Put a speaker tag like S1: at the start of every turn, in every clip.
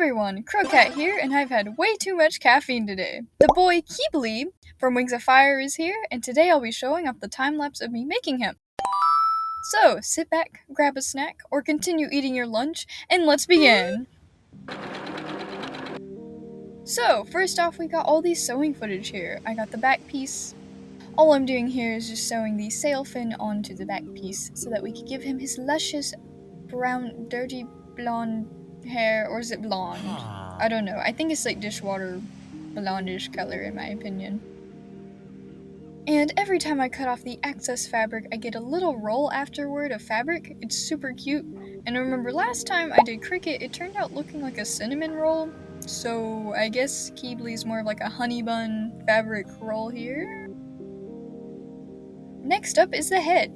S1: everyone, Crocat here, and I've had way too much caffeine today. The boy Qibli from Wings of Fire is here, and today I'll be showing off the time-lapse of me making him. So, sit back, grab a snack, or continue eating your lunch, and let's begin! So, first off we got all these sewing footage here. I got the back piece. All I'm doing here is just sewing the sail fin onto the back piece so that we could give him his luscious, brown, dirty, blonde hair, or is it blonde? I don't know. I think it's like dishwater blondish color in my opinion. And every time I cut off the excess fabric, I get a little roll afterward of fabric. It's super cute. And I remember last time I did cricket, it turned out looking like a cinnamon roll. So I guess Qibli's more of like a honey bun fabric roll here. Next up is the head.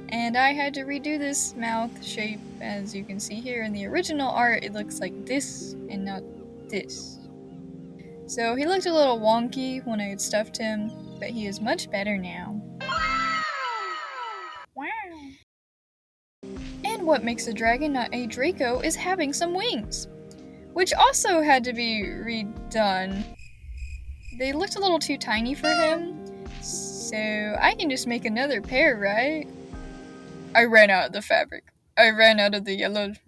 S1: And I had to redo this mouth shape. As you can see here in the original art, it looks like this and not this. So he looked a little wonky when I had stuffed him, but he is much better now. Wow! And what makes a dragon not a Draco is having some wings, which also had to be redone. They looked a little too tiny for him, so I can just make another pair, right? I ran out of the fabric. I ran out of the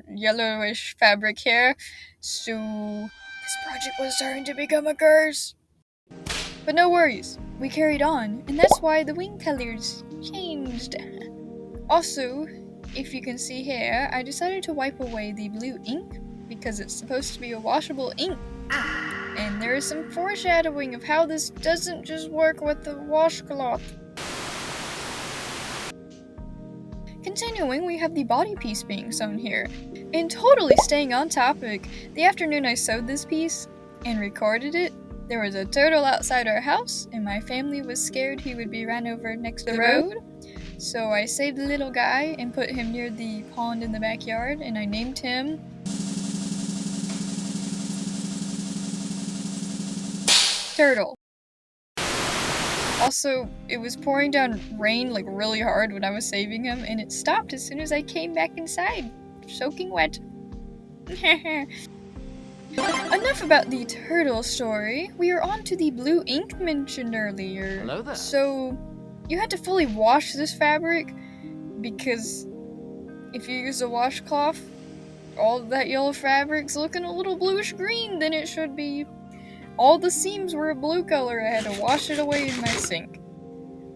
S1: yellowish fabric here, so this project was starting to become a curse. But no worries, we carried on, and that's why the wing colors changed. Also, if you can see here, I decided to wipe away the blue ink because it's supposed to be a washable ink. And there is some foreshadowing of how this doesn't just work with the washcloth. Continuing, we have the body piece being sewn here. And totally staying on topic, the afternoon I sewed this piece and recorded it, there was a turtle outside our house, and my family was scared he would be ran over next to the road. So I saved the little guy and put him near the pond in the backyard, and I named him Turtle. Also, it was pouring down rain like really hard when I was saving him, and it stopped as soon as I came back inside, soaking wet. Enough about the turtle story. We are on to the blue ink mentioned earlier.
S2: Hello there. So,
S1: you had to fully wash this fabric because if you use a washcloth, all that yellow fabric's looking a little bluish green than it should be. All the seams were a blue color. I had to wash it away in my sink.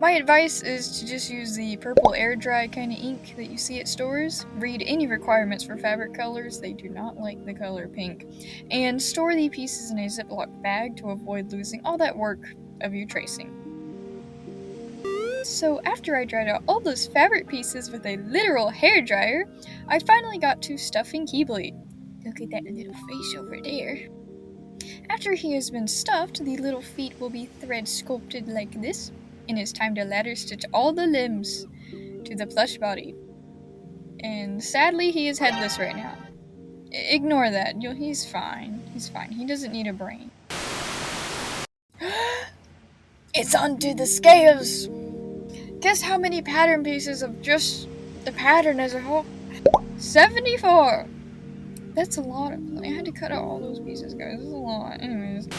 S1: My advice is to just use the purple air dry kind of ink that you see at stores. Read any requirements for fabric colors, they do not like the color pink. And store the pieces in a Ziploc bag to avoid losing all that work of you tracing. So after I dried out all those fabric pieces with a literal hairdryer, I finally got to stuffing Qibli. Look at that little face over there. After he has been stuffed, the little feet will be thread sculpted like this, and it's time to ladder stitch all the limbs to the plush body. And sadly, he is headless right now. Ignore that. He's fine. He's fine. He doesn't need a brain. It's onto the scales! Guess how many pattern pieces of just the pattern as a whole? 74! That's a lot of I had to cut out all those pieces, guys. That's a lot. Anyways.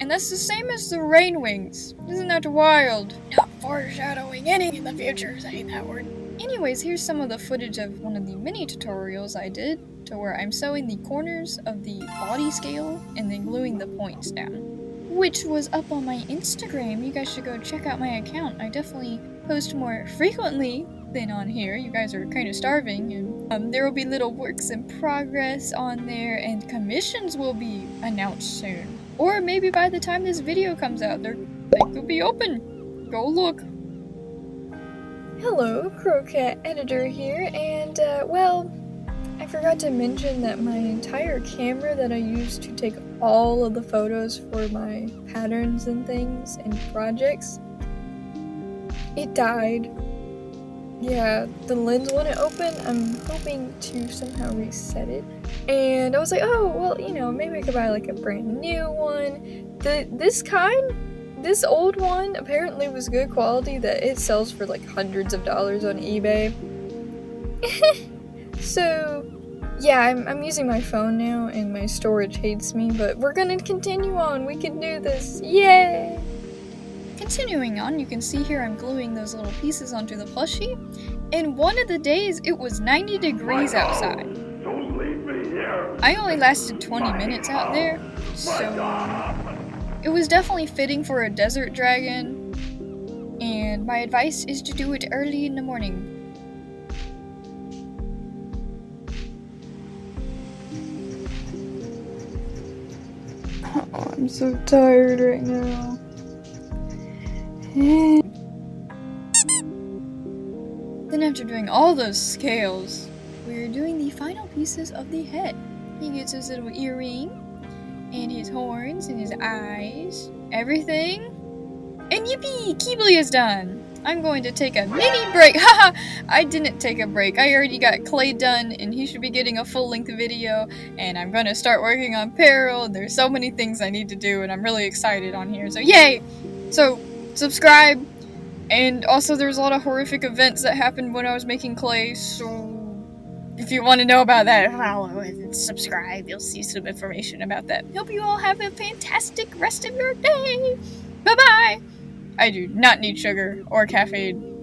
S1: And that's the same as the rain wings. Isn't that wild? Not foreshadowing any in the future, saying that word. Anyways, here's some of the footage of one of the mini tutorials I did to where I'm sewing the corners of the body scale and then gluing the points down. Which was up on my Instagram. You guys should go check out my account. I definitely post more frequently than on here. You guys are kind of starving, and there will be little works in progress on there, and commissions will be announced soon. Or maybe by the time this video comes out, they could be open. Go look. Hello, Crocat Editor here, and well, I forgot to mention that my entire camera that I use to take all of the photos for my patterns and things and projects, it died. Yeah, the lens wouldn't open. I'm hoping to somehow reset it. And I was like, oh, well, you know, maybe I could buy like a brand new one. This old one apparently was good quality that it sells for like hundreds of dollars on eBay. So Yeah, I'm using my phone now, and my storage hates me, but we're gonna continue on. We can do this. Yay! Continuing on, you can see here I'm gluing those little pieces onto the plushie. And one of the days, it was 90 degrees outside.
S2: Don't leave me here.
S1: I only lasted 20 minutes out there, so it was definitely fitting for a desert dragon. And my advice is to do it early in the morning. Oh, I'm so tired right now. Then after doing all those scales, we're doing the final pieces of the head. He gets his little earring, and his horns, and his eyes, everything. And yippee! Qibli is done! I'm going to take a mini break. Haha! I didn't take a break. I already got Clay done, and he should be getting a full-length video. And I'm gonna start working on Peril, and there's so many things I need to do, and I'm really excited on here. So yay! So, subscribe. And also there's a lot of horrific events that happened when I was making Clay, so if you want to know about that, follow and subscribe. You'll see some information about that. Hope you all have a fantastic rest of your day! Bye-bye! I do not need sugar or caffeine.